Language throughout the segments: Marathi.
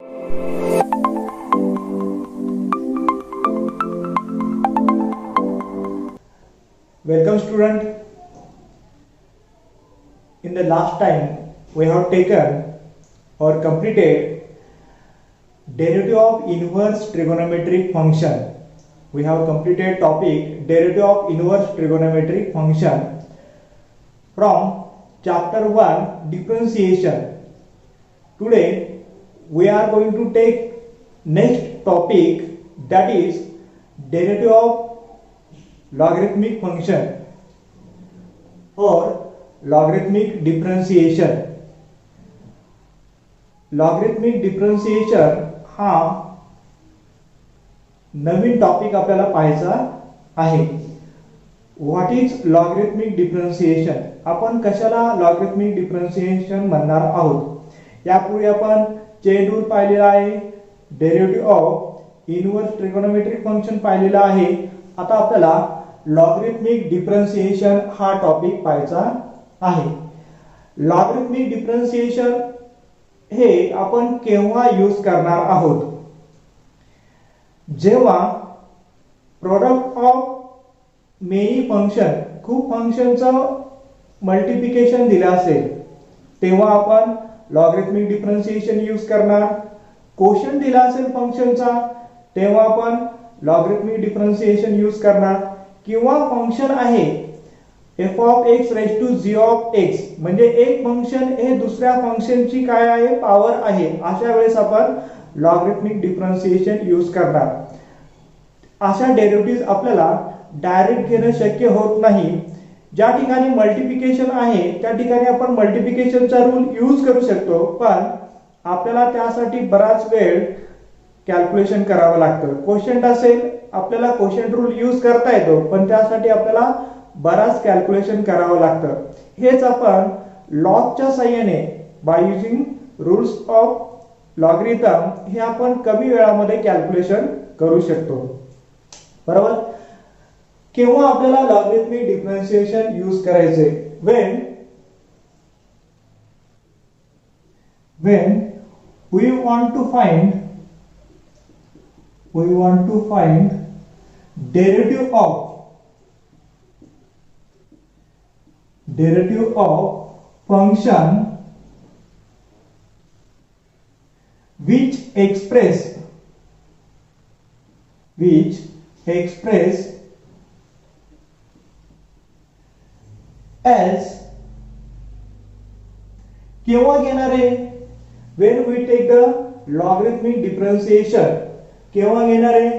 Welcome student. In the last time we have taken or completed derivative of inverse trigonometric function. We have completed topic derivative of inverse trigonometric function from chapter 1 differentiation. Today we are going to take next topic, that is derivative of logarithmic function or logarithmic differentiation. Logarithmic differentiation हा नवीन टॉपिक आपल्याला पाहायचा आहे. What is logarithmic differentiation? आपण कशाला लॉगरिथमिक डिफरन्शिएशन म्हणणार आहोत? यापूर्वी आपण चेन रूल पाहिलेला आहे, derivative of inverse trigonometric function पाहिलेला आहे. आता आपल्याला लॉगरिथमिक डिफरन्शिएशन हा टॉपिक पाहायचा आहे. लॉगरिथमिक डिफरन्शिएशन हे आपण केव्हा यूज करणार आहोत? जेव्हा प्रोडक्ट ऑफ मेनी फंक्शन, खूप फंक्शनचं मल्टिप्लिकेशन दिलं असेल तेव्हा आपण लॉगरिथमिक डिफरन्शिएशन यूज करणार. कोशंट दिला असेल फंक्शनचा तेव्हा आपण लॉगरिथमिक डिफरन्शिएशन यूज करणार. किंवा फंक्शन आहे f of x raised to g of x, म्हणजे एक फंक्शन हे दुसऱ्या फंक्शनची काय आहे, पॉवर आहे. अशा वेळेस आपण लॉगरिथमिक डिफरन्शिएशन यूज करणार. अशा डेरिव्हेटिव्ह आपल्याला डायरेक्ट घेणं शक्य होत नाही. ज्या ठिकाणी मल्टिप्लिकेशन आहे त्या ठिकाणी आपण मल्टिप्लिकेशनचा रूल यूज करू शकतो, पण आपल्याला त्यासाठी बराच वेळ कॅल्क्युलेशन करावं लागतं. कोशंट असेल आपल्याला कोशंट रूल यूज करता येतो, पण त्यासाठी आपल्याला बराच कॅल्क्युलेशन करावं लागतं. हेच आपण लॉगच्या साहाय्याने by using rules of logarithm हे आपण कमी वेळामध्ये कॅल्क्युलेशन करू शकतो. बरोबर? केव्हा आपल्याला लॉगरिथमिक डिफरन्शिएशन यूज करायचे? when we want to find derivative of function which express as केव्हा घेणार आहे? when we take the logarithmic differentiation. केव्हा घेणार आहे?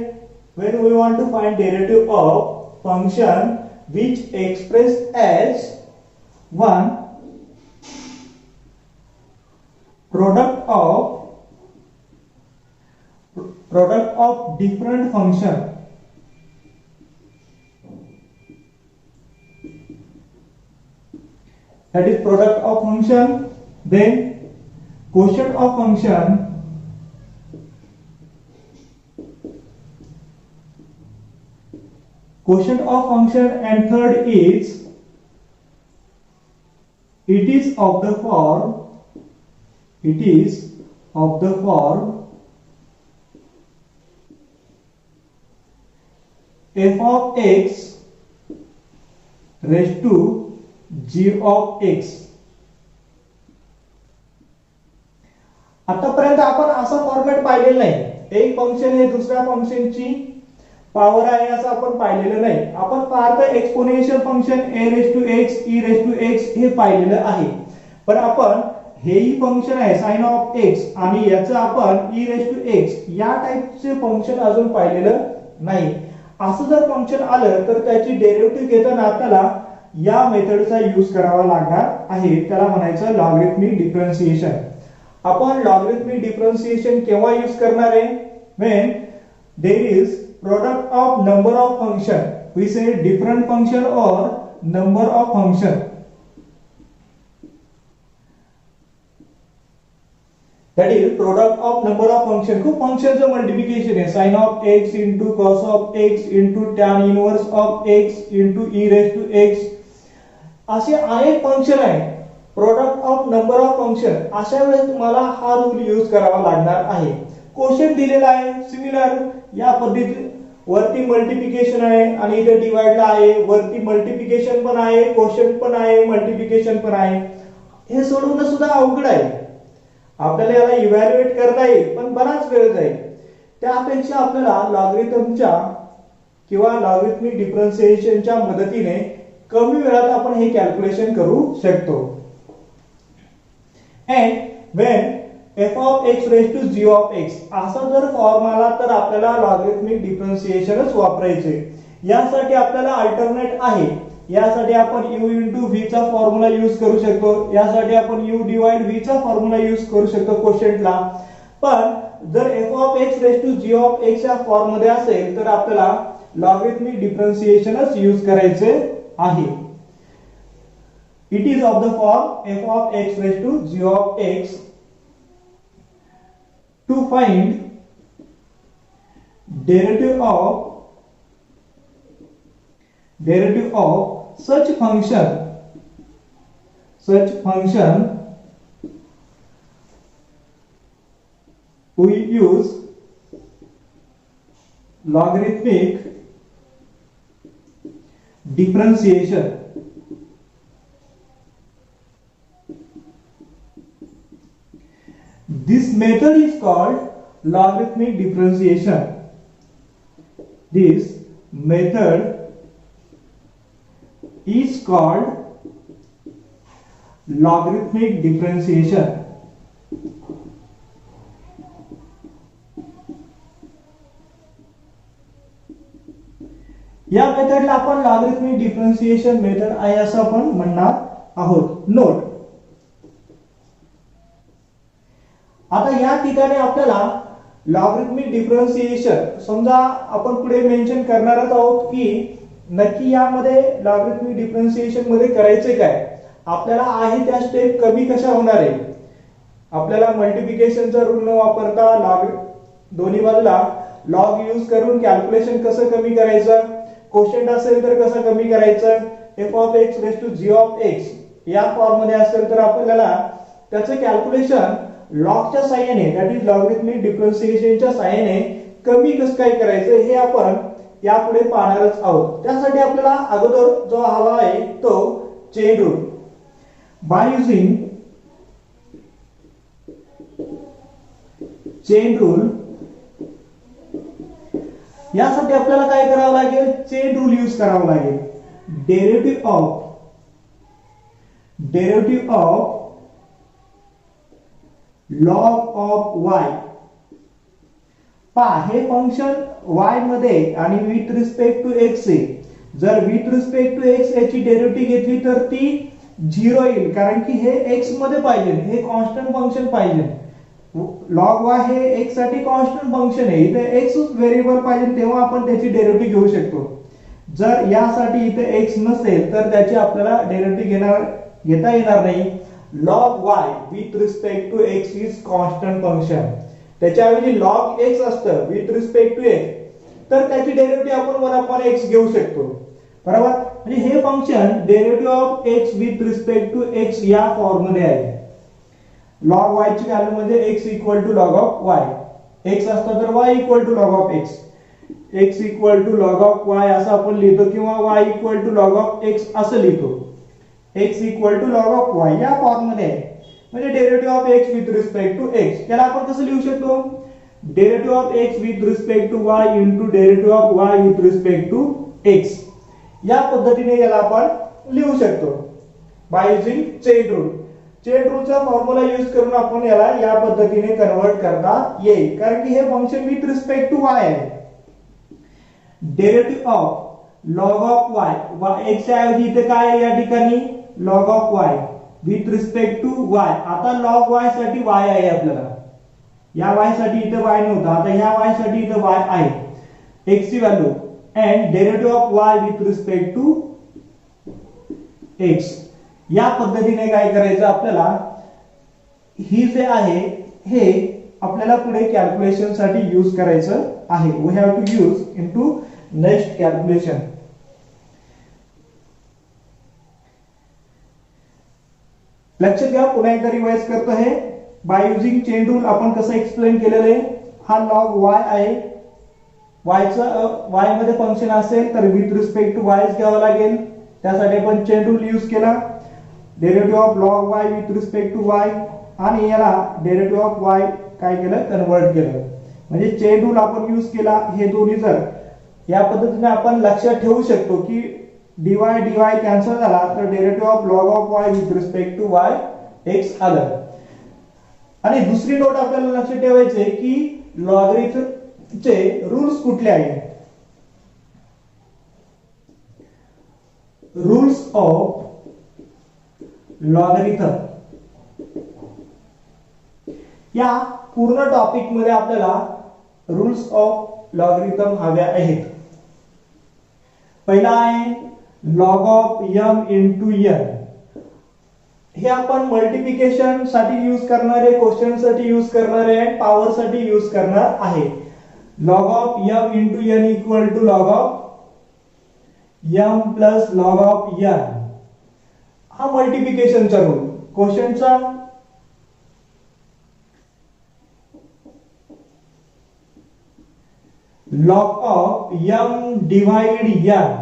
when we want to find derivative of function which express as one product of different function. That is product of function, then quotient of function, and third is it is of the form f of x raised to g of x. आतापर्यंत आपण असा फॉर्मॅट पाहिलेला नाही. एक फंक्शन हे दुसऱ्या फंक्शनची पॉवर आहे असं आपण पाहिलेलं नाही. आपण फक्त exponential function a raised to x, e raised to x हे पाहिलेलं आहे. पण आपण हेही फंक्शन आहे sin of x आणि याचं आपण e raised to x या टाइपचे फंक्शन अजून पाहिलेलं नाही. असं जर फंक्शन आलं तर त्याची डेरिव्हेटिव्ह घेताना आपल्याला या मेथडचा यूज करावा लागणार आहे. त्याला म्हणायचं लॉगरिथमिक डिफरन्शिएशन. आपण लॉगरिथमिक डिफरन्शिएशन केव्हा यूज करणार आहे? when there is product of number of function, we say different function or number of function. That is product of number of function. खूप फंक्शनचं मल्टिप्लिकेशन आहे. sin of x into cos of x into tan inverse of x into e raised to x असे अनेक फंक्शन आहे. Product of number of function, अशा वेळेस तुम्हाला हा रूल यूज करावा लागणार आहे. क्वोशंट दिलेला आहे सिमिलर या पद्धती वरती मल्टिप्लिकेशन आहे आणि इथे डिवाइडला आहे, वरती मल्टिप्लिकेशन पण आहे, क्वोशंट पण आहे, मल्टिप्लिकेशन पण आहे. हे सोडवणं सुद्धा अवघड आहे. आपल्याला याला इव्हॅल्युएट करता येईल पण बराच वेळ जाईल. त्यापेक्षा आपल्याला लॉगरिथमच्या किंवा लॉगरिथमिक डिफरन्शिएशनच्या मदतीने कमी वेळात आपण हे कॅल्क्युलेशन करू शकतो. And when f of x raised to g of x असा जर फॉर्म आला तर आपल्याला लॉगरिथमिक डिफरन्शिएशनच वापरायचे. यासाठी आपल्याला अल्टरनेट आहे. यासाठी आपण u into v चा फॉर्म्युला यूज करू शकतो. यासाठी आपण u डिवाइड v चा फॉर्म्युला यूज करू शकतो क्वोशंटला. पण जर f of x raised to g of x या फॉर्म मध्ये असेल तर आपल्याला लॉगरिथमिक डिफरन्शिएशनच यूज करायचे आहे. It is of the form f of x raised to g of x. To find derivative of such function we use logarithmic differentiation. This method is called logarithmic differentiation. This method is called logarithmic differentiation. या मेथडला आपण लॉगरिथमिक डिफरन्शिएशन मेथड आहे असं आपण म्हणणार आहोत. नोट, आता या ठिकाणी आपल्याला लॉगरिथमिक डिफरन्शिएशन समजा आपण पुढे मेन्शन करणारच आहोत की नक्की यामध्ये लॉगरिथमिक डिफरन्शिएशन मध्ये करायचे काय, आपल्याला आहे त्या स्टेप कमी कशा होणार आहे. आपल्याला मल्टिप्लिकेशनचा रूल न वापरता दोन्ही बाजूला लॉग यूज करून कॅल्क्युलेशन कसं कमी करायचं, क्वोशंट असेल तर कसं कमी करायचं, f of x raised to g of x या फॉर्म मध्ये असेल तर आपल्याला त्याचं कॅल्क्युलेशन लॉगच्या साहाय्याने दॅट इज लॉगरिथमिक डिफरन्शिएशनच्या साहाय्याने कमी कसं काय करायचं हे आपण यापुढे पाहणारच आहोत. त्यासाठी आपल्याला अगोदर जो हवा आहे तो chain rule. Bye using chain rule यासाठी आपल्याला काय करावं लागेल, चेन रूल यूज करावा लागेल. Derivative of log of y. पहा हे फंक्शन y मध्ये आणि विथ रिस्पेक्ट टू x आहे. जर विथ रिस्पेक्ट टू x याची डेरिव्हेटिव्ह घेतली तर ती 0 येईल, कारण की हे x मध्ये पाहिजे, हे कॉन्स्टंट फंक्शन पाहिजे. log y हे x साठी कॉन्स्टंट फंक्शन आहे, इथे x व्हेरिएबल पाहिजे तेव्हा आपण त्याची डेरिव्हेटिव्ह घेऊ शकतो. जर यासाठी इथे x नसेल तर त्याची आपल्याला डेरिव्हेटिव्ह घेता येणार नाही. log y with respect to x is constant function. त्याच्याऐवजी log x असतं with respect to x, तर त्याची डेरिव्हेटिव्ह आपण 1/x घेऊ शकतो. बरोबर, म्हणजे हे function derivative of x with respect to x या फॉर्म मध्ये आहे. log y ची व्हॅल्यू म्हणजे x equal to log of y. x असतं तर y equal to log of x. x equal to log of y असं आपण लिहितो किंवा y equal to log of x असं लिहितो. x equal to log of y या फॉर्म मध्ये आहे. म्हणजे derivative of x with respect to x याला आपण कसं लिहू शकतो, derivative of x with respect to y into derivative of y with respect to x या पद्धतीने याला आपण लिहू शकतो by using chain rule. Chain रूलचा फॉर्म्युला यूज करून आपण याला या पद्धतीने कन्वर्ट करता येईल, कारण की हे function with respect to y आहे. Derivative of log of y, x ऐवजी इथे काय आहे या ठिकाणी log of y with respect to y. आता log y साठी y आहे आपल्याला, या y साठी इथे y नव्हता, आता ह्या y साठी इथे y आहे, x ची value. and derivative of y with respect to x या पद्धतीने काय करायचं आपल्याला, ही जे आहे हे आपल्याला पुढे कॅल्क्युलेशन साठी यूज करायचं आहे. We have to use into next लक्षात घ्या, पुन्हा एकदा रिवाइज करतो आहे. बाय युजिंग चेन रूल आपण कसं एक्सप्लेन केलेलं आहे. हा लॉग y आहे. y मध्ये फंक्शन असेल तर विथ रिस्पेक्ट टू y घ्यावं लागेल. त्यासाठी आपण चेन रूल यूज केला. Derivative of log y with respect to y आणि याला डेरिव्हेटिव्ह ऑफ y काय केलं, कन्वर्ट केलं. म्हणजे चेन रूल आपण यूज केला. हे दोन्ही जर या पद्धतीने आपण लक्षात ठेवू शकतो की dy कॅन्सल झाला तर derivative of log of y with respect to y x आलं. आणि दुसरी नोट आपल्याला लक्षात ठेवायचे की लॉगरिथमचे रूल्स कुठले आहेत. रूल्स ऑफ लॉगरिथम या पूर्ण टॉपिक मध्ये आपल्याला रूल्स ऑफ लॉगरिथम हव्या आहेत. पहिला आहे log of m into n. हे आपण मल्टिप्लिकेशन साठी यूज करणारे, क्वेश्चन साठी यूज करणारे आणि पॉवर साठी यूज करणार आहे. Log of m into n equal to log of m plus log of n. हा मल्टिप्लिकेशनचा रूल. क्वेश्चनचा log of m divide n.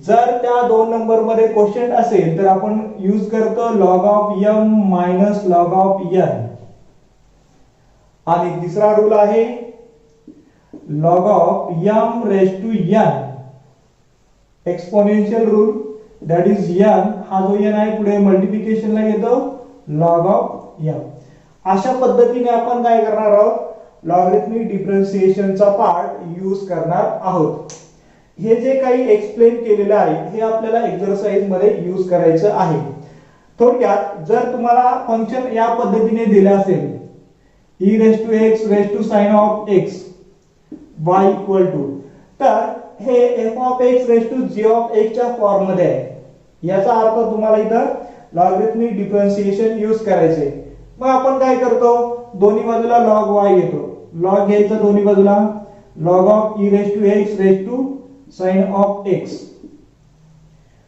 जर त्या दोन नंबर मध्ये क्वेश्चन असेल तर आपण यूज करतो log of m minus log of n. आणि तिसरा रूल आहे log of m raise to n exponential rule. That is n हा जो n आहे पुढे मल्टिप्लिकेशनला येतो लॉग ऑफ m. अशा पद्धतीने आपण काय करणार आहोत, लॉगरिथमिक डिफरन्शिएशनचा पार्ट यूज करणार आहोत. हे जे काही एक्सप्लेन केलेलं आहे हे आपल्याला एक्सरसाइज मध्ये यूज करायचं आहे. थोडक्यात जर तुम्हाला फंक्शन या पद्धतीने दिलं असेल e raise to x raise to sin of x y equal to, तर हे f of x raise to g of x च्या फॉर्म मध्ये आहे. याचा अर्थ तुम्हाला इथं लॉगरिथमिक डिफरन्शिएशन यूज करायचे. मग आपण काय करतो, दोन्ही बाजूला log y येतो. log घ्यायचं दोन्ही बाजूला, log of e raise to x raise to sin of x.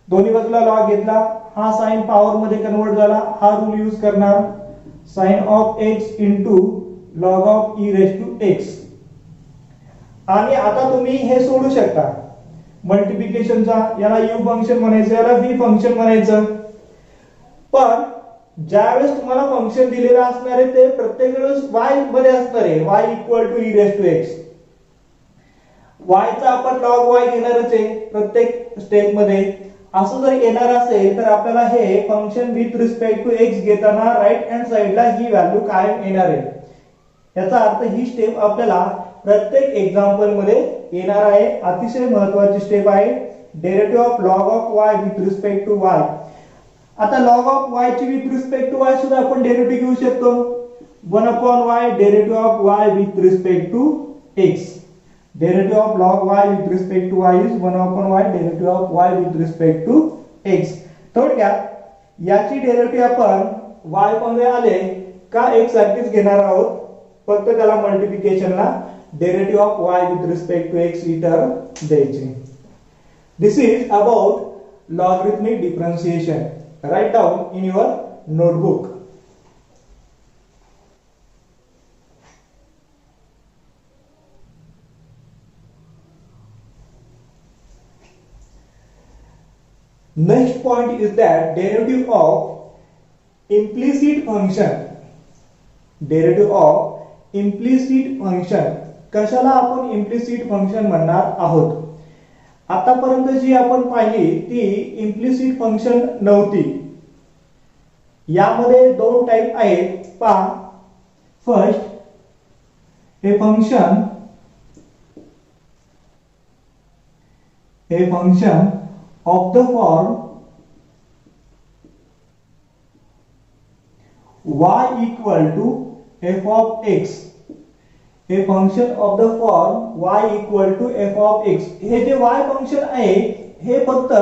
दोन्ही बाजूला log घेतला, हा sin पॉवर मध्ये कन्वर्ट झाला. हा रूल यूज करणार sin of x into log of e raise to x. आणि आता तुम्ही हे सोडू शकता मल्टिप्लिकेशनचा. याला u फंक्शन म्हणायचं, याला v फंक्शन म्हणायचं. पण ज्यावेळेस तुम्हाला फंक्शन दिलेलं असणार आहे ते प्रत्येक वेळेस y मध्ये असणार आहे. y equal to e raise to x. y चा आपण log y घेणारच आहे प्रत्येक स्टेप मध्ये. असं जर येणार असेल तर आपल्याला हे function with respect to x घेताना राइट हँड साइडला ही व्हॅल्यू कायम येणार आहे. याचा अर्थ ही स्टेप आपल्याला प्रत्येक एक्झाम्पल मध्ये येणार आहे. अतिशय महत्त्वाची स्टेप आहे. Derivative of log of y with respect to y. आता log ऑफ y ची विथ रिस्पेक्ट टू y सुद्धा आपण डेरिव्हेटिव्ह घेऊ शकतो. 1/y derivative of y with respect to x. Derivative of log y with respect to y is 1/y derivative of y with respect to x. थोडक्यात याची डेरिव्हेटिव्ह आपण y मध्ये आले का x सारखीच घेणार आहोत, फक्त त्याला मल्टिप्लिकेशनला derivative of y with respect to x ही टर्म द्यायची. This is about logarithmic differentiation. Write down in your notebook. Next point is that derivative of implicit function. Derivative of implicit function. कशाला आपण implicit function म्हणणार आहोत. आतापर्यंत जी आपण पाहिली ती implicit function नव्हती. यामध्ये दोन टाइप आहेत. पहा, first a function of the form y equal to f of x. A function of the form y equal to f of x. हे जे y फंक्शन आहे हे फक्त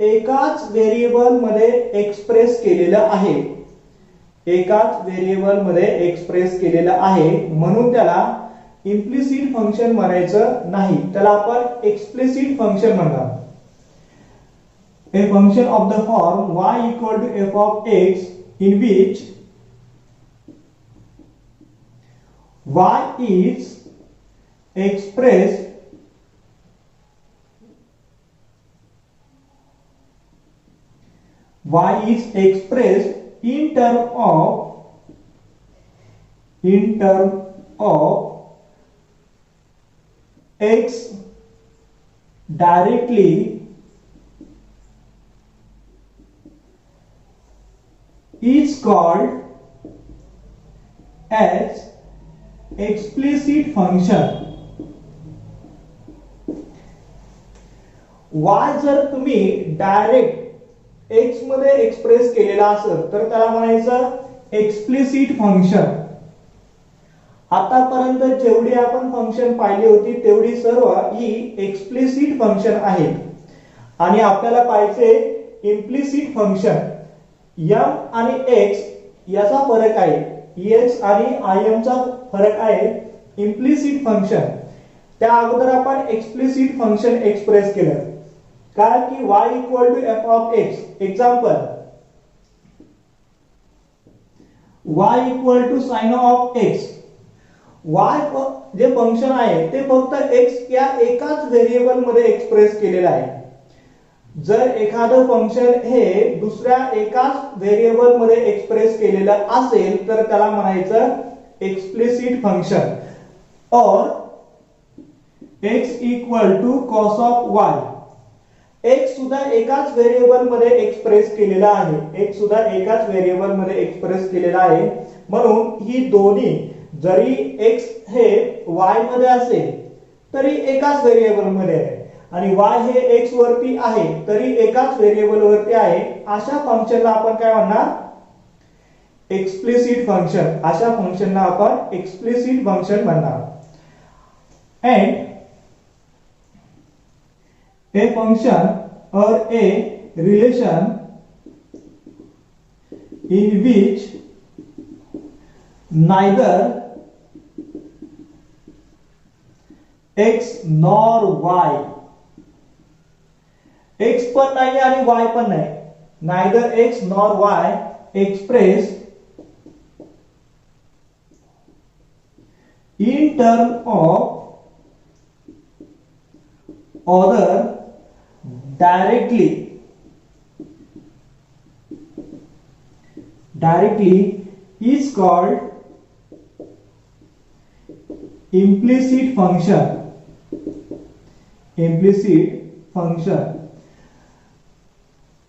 एकाच व्हेरिएबल मध्ये एक्सप्रेस केलेलं आहे. एकाच व्हेरिएबल मध्ये एक्सप्रेस केलेलं आहे म्हणून त्याला इम्प्लिसिट फंक्शन म्हणायचं नाही. त्याला आपण एक्सप्लिसिट फंक्शन म्हणणार. a function of the form y equal to f of x in which y is expressed in term of x directly is called as explicit function. y जर तुम्ही डायरेक्ट x मध्ये एक्सप्रेस केलेला असेल तर त्याला म्हणायचं एक्सप्लिसिट फंक्शन. आतापर्यंत जेवढी आपण फंक्शन पाहिली होती तेवढी सर्व ही एक्सप्लिसिट फंक्शन आहेत आणि आपल्याला पाहिजे इम्प्लिसिट फंक्शन. m आणि x याचा फरक आहे, x आणि im चा फरक आहे. इम्प्लिसिट फंक्शन त्या अगोदर आपण एक्सप्लिसिट फंक्शन एक्सप्रेस केलं काय की y equal to f of x. Example y equal to sin of x. y जे फंक्शन आहे ते फक्त x या एकाच व्हेरिएबल मध्ये एक्सप्रेस केलेलं आहे. जर एखादं फंक्शन हे दुसऱ्या एकाच व्हेरिएबल मध्ये एक्सप्रेस केलेलं असेल तर त्याला म्हणायचं एक्सप्लिसिट फंक्शन. और x equal to cos of y. x सुद्धा एकाच व्हेरिएबल मध्ये एक्सप्रेस केलेला आहे, x सुद्धा एकाच व्हेरिएबल मध्ये एक्सप्रेस केलेला आहे. म्हणून ही दोन्ही जरी x हे y मध्ये असेल तरी एकाच व्हेरिएबल मध्ये आहे आणि y हे x वरती आहे तरी एकाच व्हेरिएबल वरती आहे. अशा फंक्शनला आपण काय म्हणणार एक्सप्लिसिट फंक्शन. अशा फंक्शनला आपण एक्सप्लिसिट फंक्शन म्हणणार. and a function or a relation in which neither x nor y, x पण नाही आणि y पण नाही, neither x nor y expressed in term of other directly is called implicit function. Implicit function.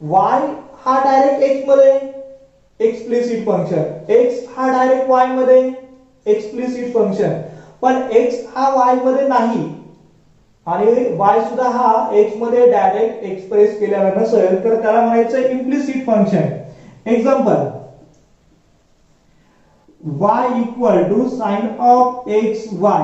y हा डायरेक्ट x मध्ये एक्सप्लिसिट फंक्शन, x हा डायरेक्ट y मध्ये एक्सप्लिसिट फंक्शन, पण x हा y मध्ये नाही आणि y सुद्धा हा x मध्ये डायरेक्ट एक्सप्रेस केलेला नसेल तर त्याला म्हणायचं implicit function. Example y equal to sin of x y.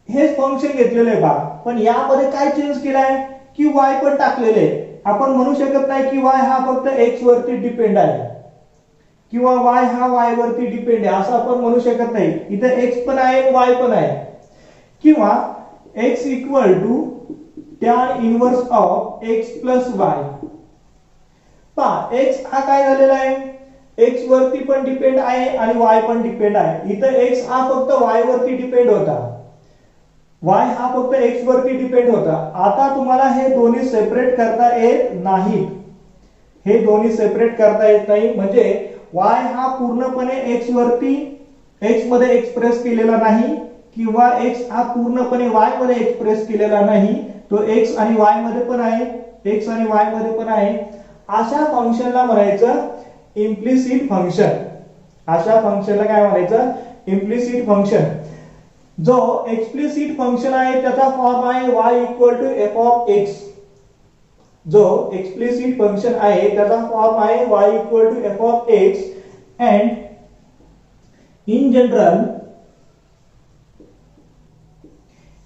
हे फंक्शन घेतलेले आहे बा, पण यामध्ये काय चेंज केलाय की y पण टाकलेले आहे. आपण म्हणू शकत नाही की y हा फक्त x वरती डिपेंड आहे किंवा y हा y वरती डिपेंड आहे असं आपण म्हणू शकत नाही. इथे x पण आहे y पण आहे. किंवा x equal to tan inverse of x plus y. पहा x हा काय झालेला आहे, x वरती पण डिपेंड आहे आणि y पण डिपेंड आहे. इथे x हा फक्त y वरती डिपेंड होता, y हा फक्त x वरती डिपेंड होता. आता तुम्हाला हे दोन्ही सेपरेट करता येत नाहीत, हे दोन्ही सेपरेट करता येत नाही. म्हणजे y हा पूर्णपणे x वरती x मध्ये एक्सप्रेस केलेला नाही किंवा x हा पूर्णपणे y मध्ये एक्सप्रेस केलेला नाही, तो x आणि y मध्ये पण आहे, x आणि y मध्ये पण आहे. अशा फंक्शनला म्हणायचं इम्प्लिसिट फंक्शन. अशा फंक्शनला काय म्हणायचं इम्प्लिसिट फंक्शन. जो एक्सप्लिसिट फंक्शन आहे त्याचा फॉर्म आहे y equal to f of x. जो एक्सप्लिसिट फंक्शन आहे त्याचा फॉर्म आहे y equal to f of x. and in general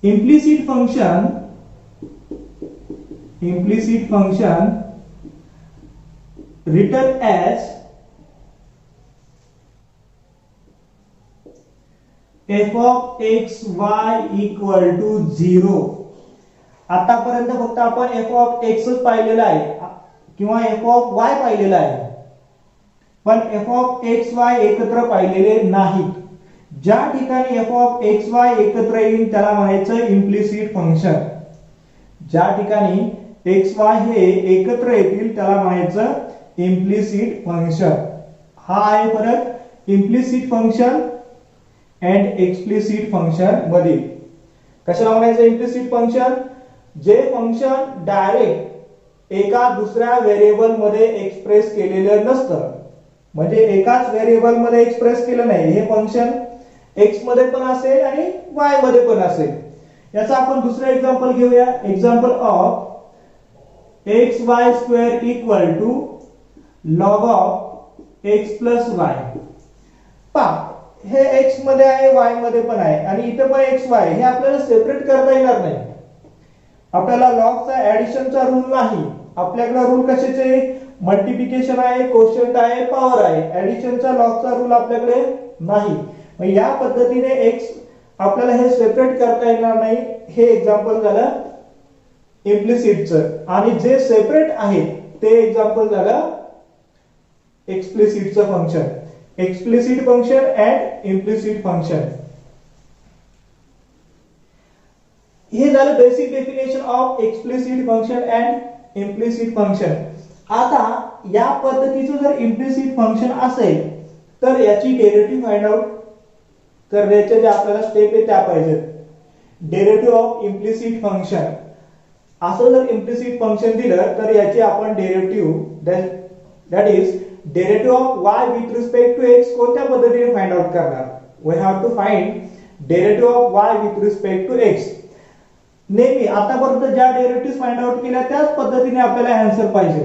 implicit function written as f of x y equal to 0. आतापर्यंत फक्त आपण f of x च पाहिलेला आहे. किंवा एफ ऑफ वाय पाहिलेला आहे, पण एफ ऑफ एक्स वाय एकत्र पाहिलेले नाहीत. ज्या ठिकाणी एफ ऑफ एक्स वाय एकत्र येईल त्याला म्हणायचं इम्प्लिसिट फंक्शन. ज्या ठिकाणी एक्स वाय हे एकत्र येतील त्याला म्हणायचं इम्प्लिसिट फंक्शन. हा आहे फरक implicit function and explicit function मध्ये. कशाला म्हणायचं इम्प्लिसिट फंक्शन? जे फंक्शन डायरेक्ट एका दुसऱ्या व्हेरिएबल मध्ये एक्सप्रेस केलेलं नसतं, म्हणजे एकाच व्हेरिएबल मध्ये एक्सप्रेस केलं नाही. हे फंक्शन x मध्ये पण असेल आणि y मध्ये पण असेल. याचा आपण दुसरं एक्झाम्पल घेऊया. Example of x y square equal to log of x plus y. पहा हे x मध्ये आहे y मध्ये पण आहे आणि इथे पण x y हे आपल्याला सेपरेट करता येणार नाही. आपल्याला लॉगचा ऍडिशनचा रूल नाही, आपल्याकडे रूल कशाचे मल्टिप्लिकेशन आहे, कोशंट आहे, पॉवर आहे. ऍडिशनचा लॉगचा रूल आपल्याकडे नाही. मग या पद्धतीने x आपल्याला हे सेपरेट करता येणार नाही. हे एक्झाम्पल झालं इम्प्लिसिटचं. आणि जे सेपरेट आहे ते एक्झाम्पल झालं एक्सप्लिसिटचं function. Explicit function and implicit function. हे झालं basic definition of explicit function and implicit function. आता या पद्धतीचं जर इम्प्लिसिट फंक्शन असेल तर याची डेरिव्हेटिव्ह फाइंड आउट करण्याचे जे आपल्याला स्टेप आहे त्या पाहिजेत. Derivative of implicit function. असं जर इम्प्लिसिट फंक्शन दिलं तर याची आपण derivative that is derivative of y with respect to x कोणत्या पद्धतीने फाइंड आउट करणार? We have to find derivative of y with respect to x. नेहमी आतापर्यंत ज्या डेरिव्हेटिव्ह फाइंड आउट केल्या त्याच पद्धतीने आपल्याला आन्सर पाहिजे.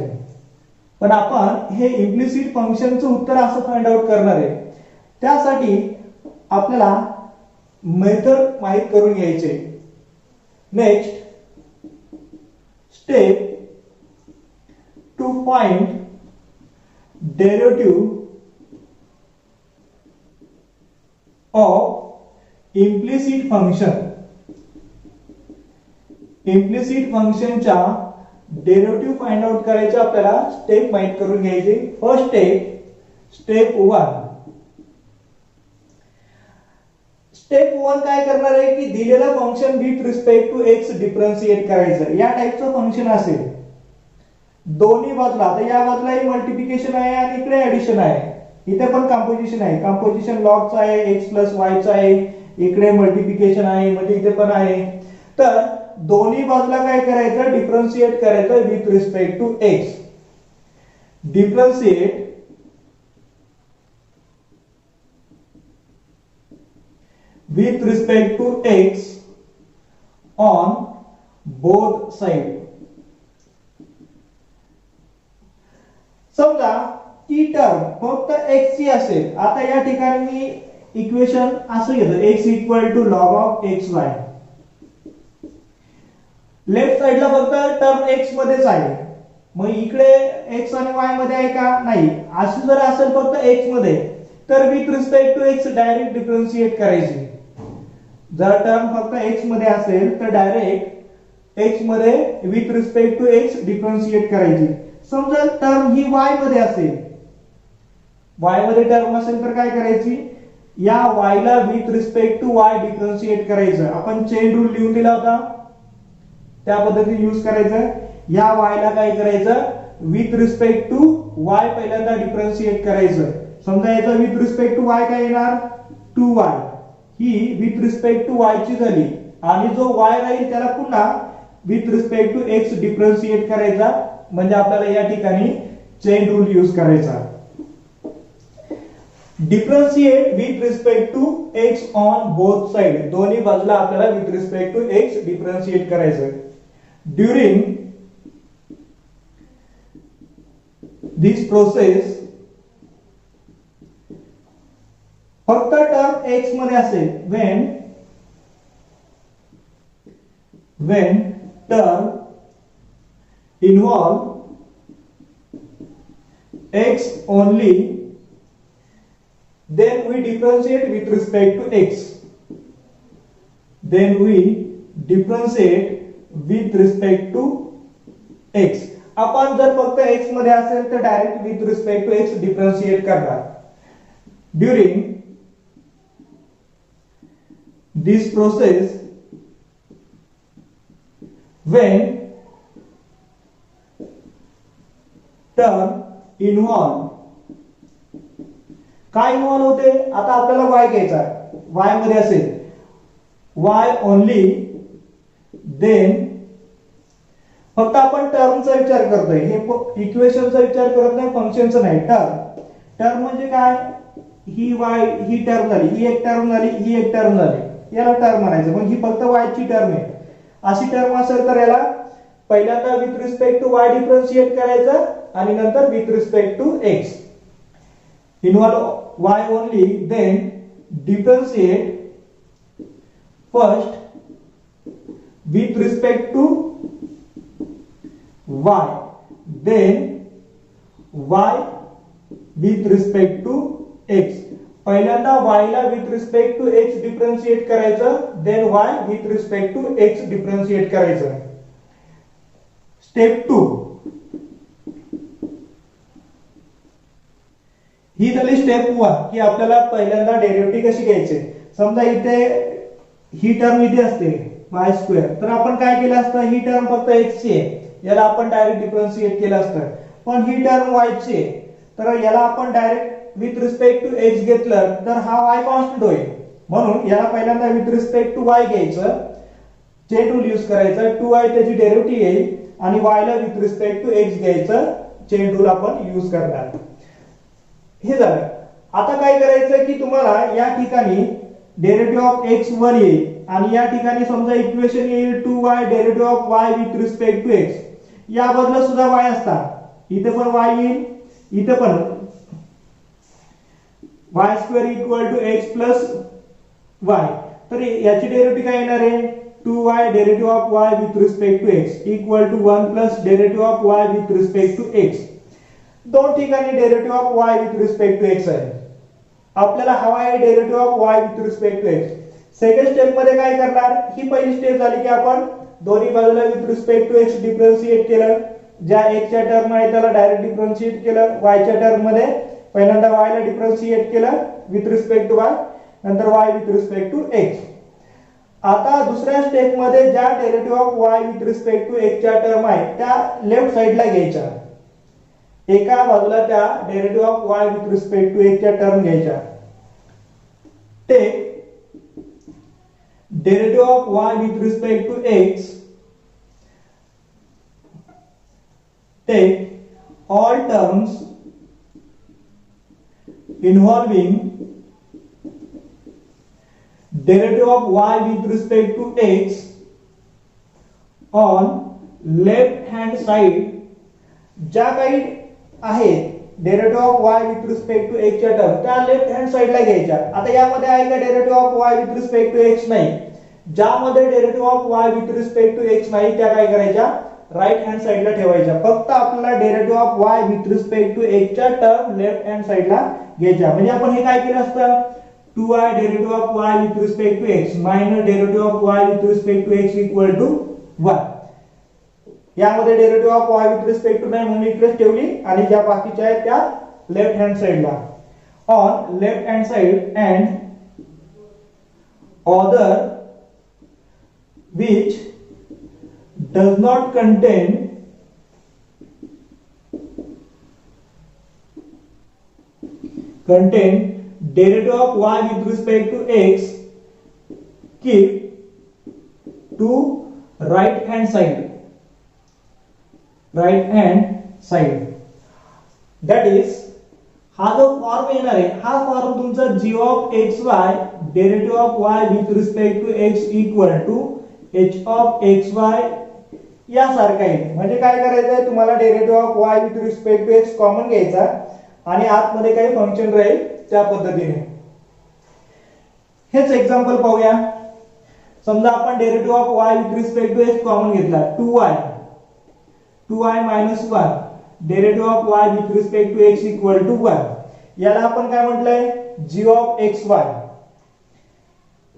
पण आपण हे इम्प्लिसिट फंक्शनचं उत्तर असं फाइंड आउट करणार आहे. त्यासाठी आपल्याला मेथड माहित करून घ्यायचे. Next step to find derivative of implicit function. Implicit फंक्शनच्या डेरिव्हेटिव्ह फाइंड आउट करायचे आपल्याला स्टेप माहित करून घ्यायचे. First step 1. स्टेप 1 काय करणार आहे की दिलेलं function with respect to x differentiate करायचं. या टाइपचं फंक्शन असेल दोन्ही बाजूला, आता या बाजूलाही मल्टिप्लिकेशन आहे आणि इकडे ऍडिशन आहे, इथे पण कॉम्पोजिशन आहे. कॉम्पोजिशन लॉगचा आहे, x प्लस y चा आहे, इकडे मल्टिप्लिकेशन आहे म्हणजे इथे पण आहे. तर दोन्ही बाजूला काय करायचं डिफरन्शिएट करायचं with respect to x. Differentiate with respect to x on both side. समजा की टर्म फक्त x ची असेल. आता या ठिकाणी मी इक्वेशन असं घेतो x equal to log of x y. Left साइडला फक्त टर्म x मध्येच आहे, मग इकडे x आणि y मध्ये आहे का? नाही. असं जर असेल फक्त x मध्ये तर with respect to x direct differentiate करायची. जर टर्म फक्त x मध्ये असेल तर डायरेक्ट x मध्ये with respect to x differentiate करायची. समजा टर्म ही y मध्ये असेल, y मध्ये टर्म असेल तर काय करायची? या y ला with respect to y differentiate करायचं. आपण चेन रूल लिहून दिला होता त्या पद्धतीने यूज करायचं. या y ला काय करायचं विथ रिस्पेक्ट टू y पहिल्यांदा डिफरन्शिएट करायचं. समजा याचा विथ रिस्पेक्ट टू y काय येणार 2y. ही विथ रिस्पेक्ट टू y ची झाली आणि जो y राहील त्याला पुन्हा with respect to x differentiate करायचा. म्हणजे आपल्याला या ठिकाणी चेन रूल यूज करायचा. Differentiate with respect to x on both side. दोन्ही बाजूला आपल्याला with respect to x differentiate करायचं. ड्यूरिंग दिस प्रोसेस फक्त टर्म x मध्ये असेल. when term involve x only then we differentiate with respect to x. Then we differentiate with respect to x. आपण जर फक्त x मध्ये असेल तर direct with respect to x differentiate करणार. During this process when term involve काय इन्व्हॉल्व होते. आता आपल्याला y घ्यायचा, y मध्ये असेल y ओनली, देन फक्त आपण टर्मचा विचार करतोय, हे इक्वेशनचा विचार करत नाही, फंक्शनचा नाही. टर्म म्हणजे काय, ही y ही टर्म झाली, ही एक टर्म झाली, ही एक टर्म झाली, याला टर्म म्हणायचं. मग ही फक्त y ची टर्म आहे. अशी टर्म असेल तर याला पहिल्यांदा with respect to y differentiate करायचं आणि नंतर with respect to x. Involve y only, then differentiate first with respect to y, then y with respect to x. पहिल्यांदा y ला with respect to x differentiate करायचं, then y with respect to x differentiate करायचं. स्टेप 2 ही झाली स्टेप 1 की आपल्याला पहिल्यांदा डेरिव्हेटिव्ह कशी घ्यायची. समजा इथे ही टर्म इथे असते y स्क्वेअर, तर आपण काय केलं असतं, ही टर्म फक्त x ची आहे, याला आपण डायरेक्ट डिफरन्शिएट केलं असतं. पण ही टर्म y ची आहे, तर याला आपण direct with respect to x घेतलं तर हा y कॉन्स्टंट होईल. म्हणून याला पहिल्यांदा विथ रिस्पेक्ट टू y घ्यायचं, चेन रूल यूज करायचं, 2y त्याची डेरिव्हेटिव्ह येईल आणि y ला विथ रिस्पेक्ट टू x घ्यायचं, चेन रूल आपण यूज करणार. हे झालं. आता काय करायचं की तुम्हाला या ठिकाणी डेरिव्हेटिव्ह ऑफ x वर येईल आणि या ठिकाणी समजा इक्वेशन येईल 2y derivative of y with respect to x. या बदला सुद्धा y असता, इथे पण y येईल, इथे पण y square equal to x plus y. तर याची डेरिव्हेटिव्ह काय येणार आहे, 2y derivative of y with respect to x equal to 1 plus derivative of y with respect to x. दोन ठिकाणी derivative of y with respect to x आहे. आपल्याला हवा आहे derivative of y with respect to x. Second step मध्ये काय करणार, ही पहिली स्टेप झाली की आपण दोन्ही बाजूला with respect to x differentiate केलं. ज्या x च्या टर्म आहे त्याला डायरेक्ट डिफरन्शिएट केलं, y च्या टर्म मध्ये पहिल्यांदा y ला डिफरन्शिएट केलं विथ रिस्पेक्ट टू y, नंतर y with respect to x. आता दुसऱ्या स्टेप मध्ये ज्या derivative of y with respect to x च्या टर्म आहे त्या लेफ्ट साइडला घ्यायच्या. एका बाजूला त्या derivative of y with respect to x च्या टर्म घ्यायच्या. Take derivative of y with respect to x, take all terms involving derivative of y with respect to x on left hand side. ज्या काही आहेत derivative of y with respect to x च्या टर्म त्या लेफ्ट हँड साइडला घ्यायच्या. आता यामध्ये आहे का derivative of y with respect to x नाही. ज्यामध्ये derivative of y with respect to x नाही त्या काय करायच्या, राइट हँड साइडला ठेवायच्या. फक्त आपल्याला derivative of y with respect to x च्या टर्म लेफ्ट हँड साइडला घ्यायच्या. म्हणजे आपण हे काय केलं असतं, 2y derivative of y with respect to x minus derivative of y with respect to x equal to 1. यामध्ये derivative of y with respect to नाही म्हणून इकडे ठेवली आणि ज्या बाकीच्या आहेत त्या लेफ्ट हँड साइडला. On left hand side and other which does not contain derivative of y with respect to x, keep to right hand side. That is, हा जो फॉर्म येणार आहे हा फॉर्म तुमचा g of xy derivative of y with respect to x equal to h of xy यासारखा आहे. म्हणजे काय करायचंय, तुम्हाला derivative of y with respect to x common घ्यायचा आणि आतमध्ये काही फंक्शन राहील त्या पद्धतीने. हेच एक्झाम्पल पाहूया. समजा आपण derivative of y with respect to x common घेतला, 2y minus 1 derivative of y with respect to x equal to 1. याला आपण काय म्हटलंय, g of xy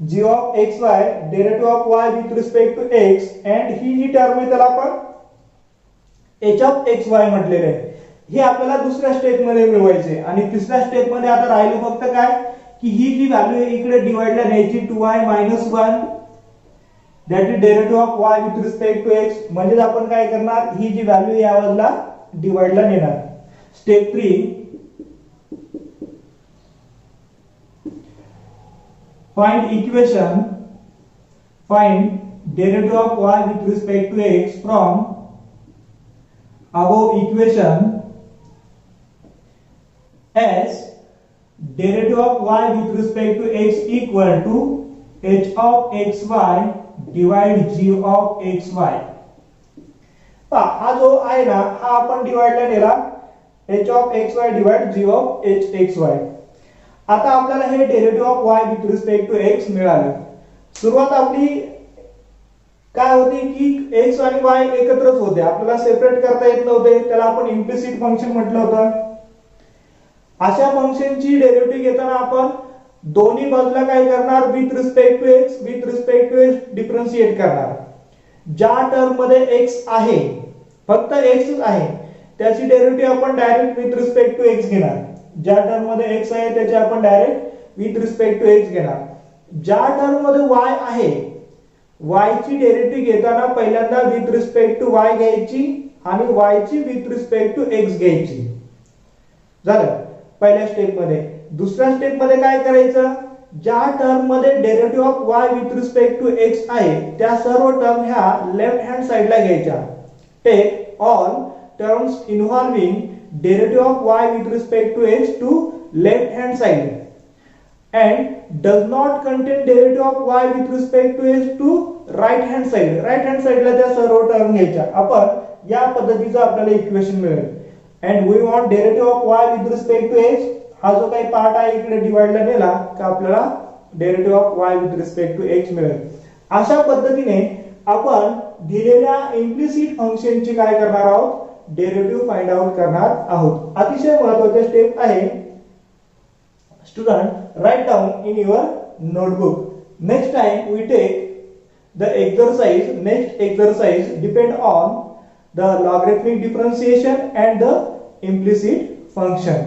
derivative of y with respect to x, and ही जी टर्म आहे त्याला आपण एच ऑफ एक्स वाय म्हटलेलं आहे. हे आपल्याला दुसऱ्या स्टेप मध्ये मिळवायचे आणि तिसऱ्या स्टेप मध्ये आता राहिलं फक्त काय की ही जी व्हॅल्यू आहे इकडे डिवाइडला न्यायची 2y - 1 that is derivative of y with respect to x. म्हणजे आपण काय करणार ही जी व्हॅल्यू या बाजूला डिवाइडला नेणार. Step 3 find equation find derivative of y with respect to x from above equation as derivative of y with respect to x equal to h of xy divide g of xy. हा जो आहे ना हा आपण डिवाइडला नेला h of xy divide g of hxy. आता आपल्याला हे derivative of y with respect to x मिळाले. सुरुवात आपली काय होती की x आणि y एकत्रच होते, आपल्याला सेपरेट करता येत नव्हते, त्याला आपण इम्प्लिसिट फंक्शन म्हटलं होतं. अशा फंक्शनची डेरिव्हेटिव्ह घेताना आपण दोन्ही बाजूला काय करणार with respect to x differentiate करणार. ज्या टर्म मध्ये x आहे फक्त x आहे त्याची डेरिव्हेटिव्ह आपण direct with respect to x घेणार. ज्या टर्म मध्ये x आहे त्याची आपण direct with respect to x घेणार. ज्या टर्म मध्ये y आहे y ची डेरिव्हेटिव्ह घेताना पहिल्यांदा विथ रिस्पेक्ट टू y घ्यायची आणि y ची विथ रिस्पेक्ट टू x घ्यायची. झालं पहिल्या स्टेप मध्ये. दुसऱ्या स्टेप मध्ये काय करायचं ज्या टर्म मध्ये derivative of y with respect to x आहे त्या सर्व टर्म ह्या लेफ्ट हँड साइडला घ्यायच्या. Take all terms involving derivative of y with respect to x to left hand side and does not contain derivative of y with respect to x to right hand side. right hand side ला त्या सर्व टर्म घ्यायच्या. आपण या पद्धतीचं आपल्याला इक्वेशन मिळेल. and we want derivative of y with respect to x. हा जो काही पार्ट आहे इकडे डिवाइडला नेला का आपल्याला derivative of y with respect to x मिळेल. अशा पद्धतीने आपण दिलेल्या इम्प्लिसिट फंक्शनची काय करणार आहोत डेरिव्हेटिव्ह फाइंड आउट करणार आहोत. अतिशय महत्त्वाचे स्टेप आहे. Student write down in your notebook. Next time we take the exercise. Next exercise depend on the logarithmic differentiation and the implicit function.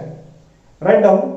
Write down.